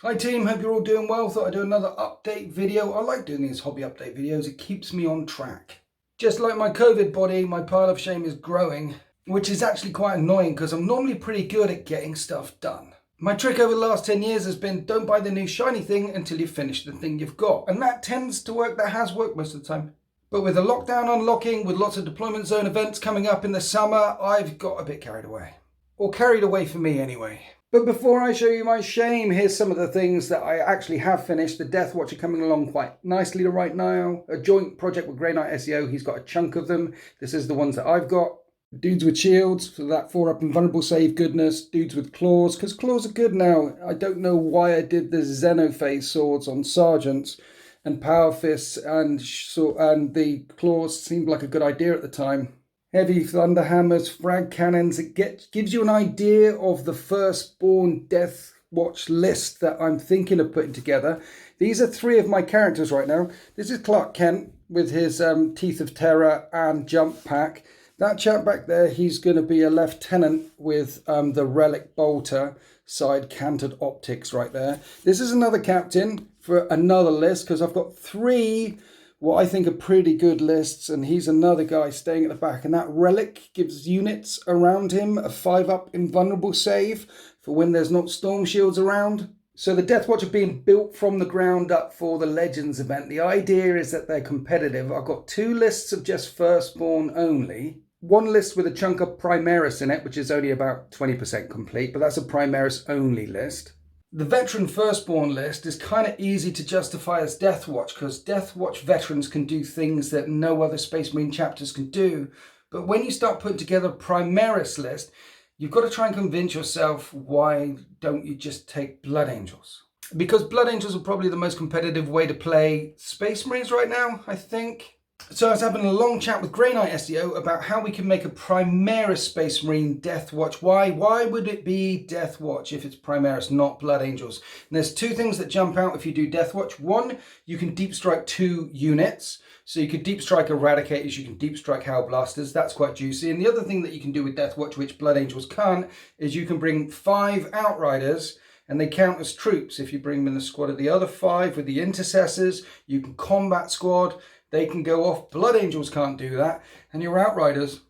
Hi team, hope you're all doing well. Thought I'd do another update video. I like doing these hobby update videos, it keeps me on track. Just like my COVID body, my pile of shame is growing, which is actually quite annoying because I'm normally pretty good at getting stuff done. My trick over the last 10 years has been don't buy the new shiny thing until you finish the thing you've got. And that tends to work, that has worked most of the time. But with the lockdown unlocking, with lots of deployment zone events coming up in the summer, I've got a bit carried away. Or carried away for me anyway. But before I show you my shame, here's some of the things that I actually have finished. The Death Watch are coming along quite nicely right now. A joint project with Grey Knight SEO, he's got a chunk of them. This is the ones that I've got. Dudes with shields, for that 4-up invulnerable save goodness. Dudes with claws, because claws are good now. I don't know why I did the Xenophase swords on sergeants and power fists, and the claws seemed like a good idea at the time. Heavy thunder hammers, frag cannons. It gives you an idea of the firstborn Death Watch list that I'm thinking of putting together. These are 3 of my characters right now. This is Clark Kent with his Teeth of Terror and Jump Pack. That chap back there, he's going to be a lieutenant with the Relic Bolter side cantered optics right there. This is another captain for another list because I've got 3 what I think are pretty good lists, and he's another guy staying at the back, and that relic gives units around him a 5-up invulnerable save for when there's not storm shields around. So the Death Watch are being built from the ground up for the Legends event. The idea is that they're competitive. I've got 2 lists of just Firstborn only. One list with a chunk of Primaris in it, which is only about 20% complete, but that's a Primaris only list. The veteran firstborn list is kind of easy to justify as Death Watch because Death Watch veterans can do things that no other Space Marine chapters can do. But when you start putting together a Primaris list, you've got to try and convince yourself, why don't you just take Blood Angels? Because Blood Angels are probably the most competitive way to play Space Marines right now, I think. So I was having a long chat with Grey Knight SEO about how we can make a Primaris Space Marine Death Watch. Why would it be Death Watch if it's Primaris, not Blood Angels? And there's 2 things that jump out if you do Death Watch. One, you can deep strike 2 units. So you could deep strike Eradicators, you can deep strike Hellblasters. That's quite juicy. And the other thing that you can do with Death Watch, which Blood Angels can't, is you can bring 5 Outriders, and they count as troops. If you bring them in the squad of the other 5 with the Intercessors, you can combat squad. They can go off. Blood Angels can't do that. And your Outriders,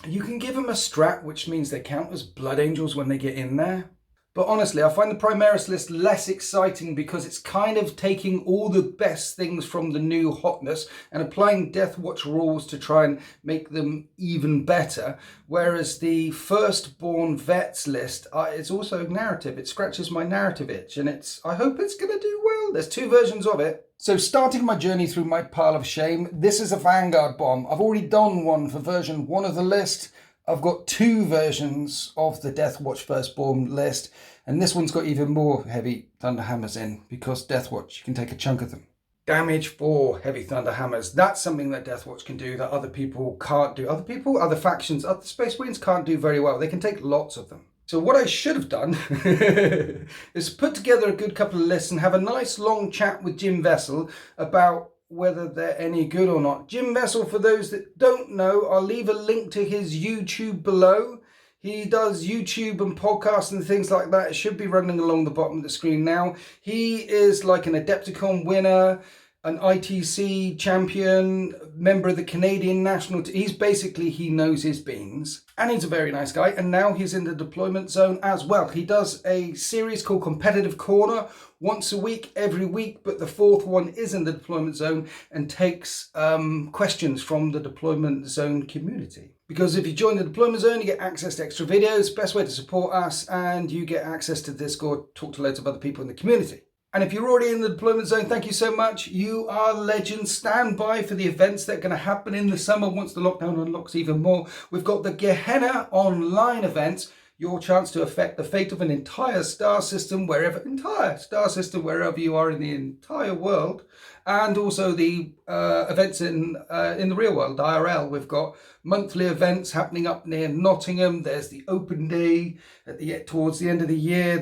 you can give them a strat, which means they count as Blood Angels when they get in there. But honestly, I find the Primaris list less exciting because it's kind of taking all the best things from the new hotness and applying Death Watch rules to try and make them even better. Whereas the Firstborn Vets list, it's also narrative. It scratches my narrative itch, and I hope it's going to do well. There's 2 versions of it. So starting my journey through my pile of shame, this is a Vanguard bomb. I've already done one for version 1 of the list. I've got 2 versions of the Death Watch Firstborn list, and this one's got even more heavy thunder hammers in because Death Watch, you can take a chunk of them. Damage 4 heavy thunder hammers. That's something that Death Watch can do that other people can't do. Other factions, other Space Marines can't do very well. They can take lots of them. So what I should have done is put together a good couple of lists and have a nice long chat with Jim Vessel about whether they're any good or not. Jim Vessel, for those that don't know, I'll leave a link to his YouTube below. He does YouTube and podcasts and things like that. It should be running along the bottom of the screen now. He is like an Adepticon winner, an ITC champion, member of the Canadian national team. He knows his beans. And he's a very nice guy. And now he's in the deployment zone as well. He does a series called Competitive Corner once a week, every week. But the 4th one is in the deployment zone and takes questions from the deployment zone community. Because if you join the deployment zone, you get access to extra videos, best way to support us, and you get access to Discord, talk to loads of other people in the community. And if you're already in the deployment zone, thank you so much. You are legends. Stand by for the events that are going to happen in the summer once the lockdown unlocks even more. We've got the Gehenna online events, your chance to affect the fate of an entire star system wherever you are in the entire world. And also the events in the real world, IRL. We've got monthly events happening up near Nottingham. There's the open day towards the end of the year.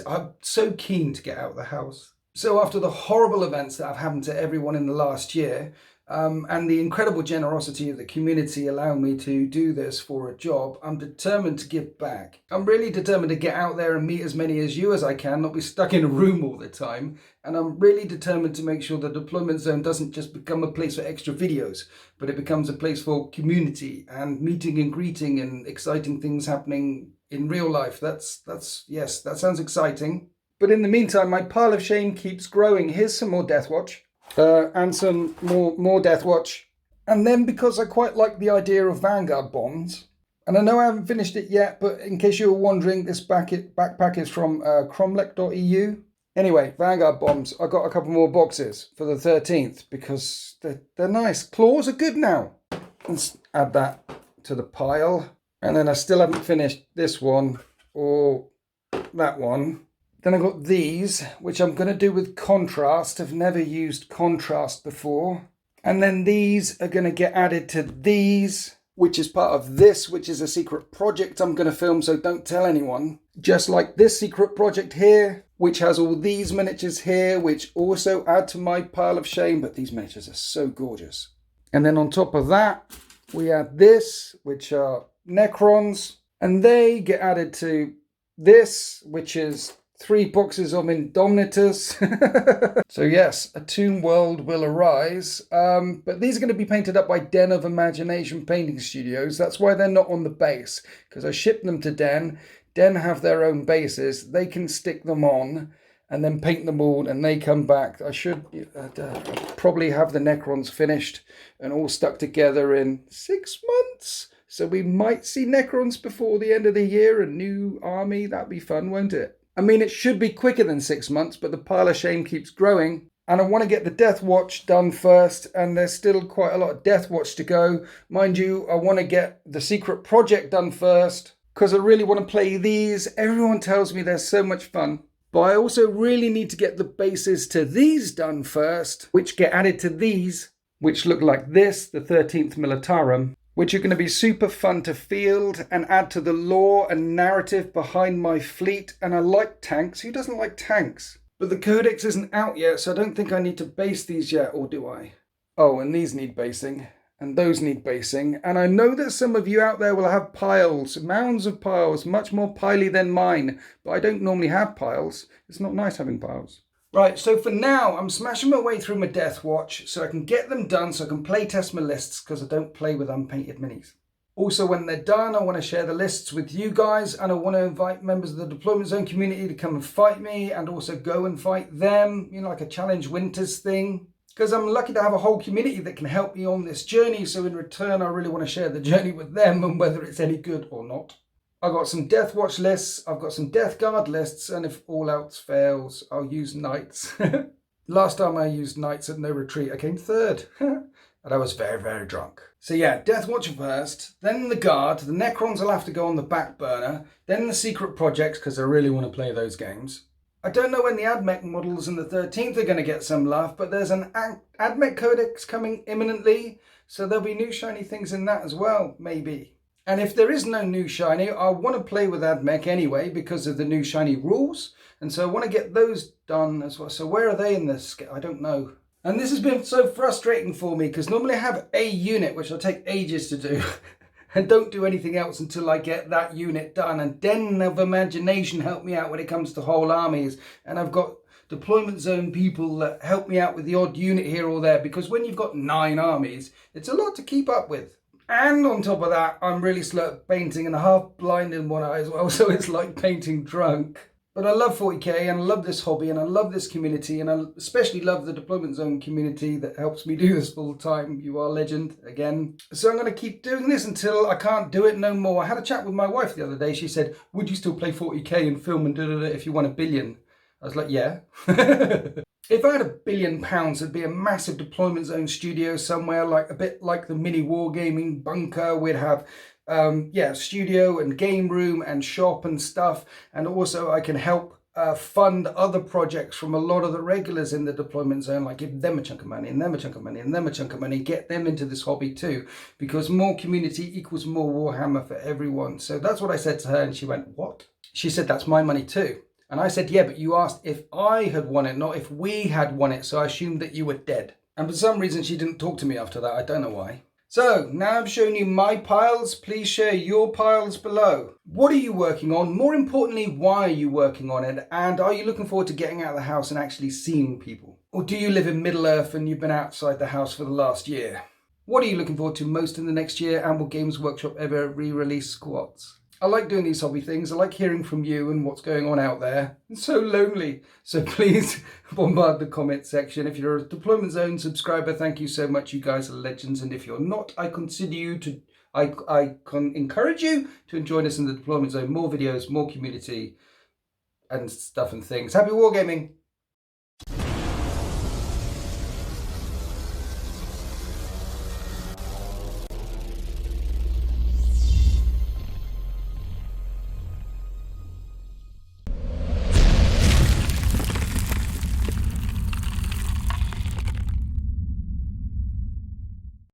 I'm so keen to get out of the house. So after the horrible events that have happened to everyone in the last year, and the incredible generosity of the community allowing me to do this for a job, I'm determined to give back. I'm really determined to get out there and meet as many as you as I can, not be stuck in a room all the time. And I'm really determined to make sure the deployment zone doesn't just become a place for extra videos, but it becomes a place for community and meeting and greeting and exciting things happening in real life. Yes, that sounds exciting. But in the meantime, my pile of shame keeps growing. Here's some more Death Watch. And some more Death Watch. And then, because I quite like the idea of Vanguard bombs, and I know I haven't finished it yet, but in case you were wondering, this backpack is from cromlech.eu. Anyway, Vanguard bombs. I got a couple more boxes for the 13th because they're nice. Claws are good now. Let's add that to the pile. And then I still haven't finished this one or that one. Then I've got these, which I'm going to do with contrast. I've never used contrast before. And then these are going to get added to these, which is part of this, which is a secret project I'm going to film, so don't tell anyone. Just like this secret project here, which has all these miniatures here, which also add to my pile of shame, but these miniatures are so gorgeous. And then on top of that, we add this, which are Necrons, and they get added to this, which is 3 boxes of Indomitus. So yes, a tomb world will arise. But these are going to be painted up by Den of Imagination Painting Studios. That's why they're not on the base, because I shipped them to Den. Den have their own bases. They can stick them on and then paint them all, and they come back. I should probably have the Necrons finished and all stuck together in 6 months. So we might see Necrons before the end of the year, a new army. That'd be fun, won't it? I mean, it should be quicker than 6 months, but the pile of shame keeps growing. And I want to get the Death Watch done first, and there's still quite a lot of Death Watch to go. Mind you, I want to get the secret project done first, because I really want to play these. Everyone tells me they're so much fun. But I also really need to get the bases to these done first, which get added to these, which look like this, the 13th Militarum, which are going to be super fun to field and add to the lore and narrative behind my fleet. And I like tanks. Who doesn't like tanks? But the codex isn't out yet, so I don't think I need to base these yet, or do I? Oh, and these need basing, and those need basing. And I know that some of you out there will have piles, mounds of piles, much more piley than mine, but I don't normally have piles. It's not nice having piles. Right, so for now, I'm smashing my way through my Death Watch so I can get them done so I can play test my lists, because I don't play with unpainted minis. Also, when they're done, I want to share the lists with you guys, and I want to invite members of the Deployment Zone community to come and fight me and also go and fight them, you know, like a Challenge Winters thing. Because I'm lucky to have a whole community that can help me on this journey, so in return, I really want to share the journey with them and whether it's any good or not. I've got some Death Watch lists, I've got some Death Guard lists, and if all else fails, I'll use Knights. Last time I used Knights at No Retreat, I came third. And I was very, very drunk. So yeah, Death Watch first, then the Guard, the Necrons will have to go on the back burner, then the secret projects, because I really want to play those games. I don't know when the AdMech models in the 13th are going to get some love, but there's an AdMech Codex coming imminently, so there'll be new shiny things in that as well, maybe. And if there is no new shiny, I want to play with AdMech anyway because of the new shiny rules. And so I want to get those done as well. So where are they in this? I don't know. And this has been so frustrating for me because normally I have a unit, which will take ages to do. And don't do anything else until I get that unit done. And Den of Imagination help me out when it comes to whole armies. And I've got Deployment Zone people that help me out with the odd unit here or there. Because when you've got 9 armies, it's a lot to keep up with. And on top of that, I'm really slow at painting and half blind in one eye as well, so it's like painting drunk. But I love 40k and I love this hobby and I love this community and I especially love the Deployment Zone community that helps me do this full time. You are a legend again. So I'm going to keep doing this until I can't do it no more. I had a chat with my wife the other day. She said, would you still play 40k and film and da-da-da if you won $1 billion? I was like, yeah. If I had £1 billion, it'd be a massive Deployment Zone studio somewhere, like a bit like the mini wargaming bunker. We'd have, studio and game room and shop and stuff. And also I can help fund other projects from a lot of the regulars in the Deployment Zone, like give them a chunk of money and them a chunk of money and them a chunk of money, get them into this hobby too, because more community equals more Warhammer for everyone. So that's what I said to her and she went, what? She said, that's my money too. And I said, yeah, but you asked if I had won it, not if we had won it. So I assumed that you were dead. And for some reason she didn't talk to me after that. I don't know why. So now I've shown you my piles, please share your piles below. What are you working on? More importantly, why are you working on it? And are you looking forward to getting out of the house and actually seeing people? Or do you live in Middle Earth and you've been outside the house for the last year? What are you looking forward to most in the next year? And will Games Workshop ever re-release squats? I like doing these hobby things. I like hearing from you and what's going on out there. It's so lonely. So please bombard the comment section. If you're a Deployment Zone subscriber, thank you so much. You guys are legends. And if you're not, I can encourage you to join us in the Deployment Zone. More videos, more community and stuff and things. Happy wargaming.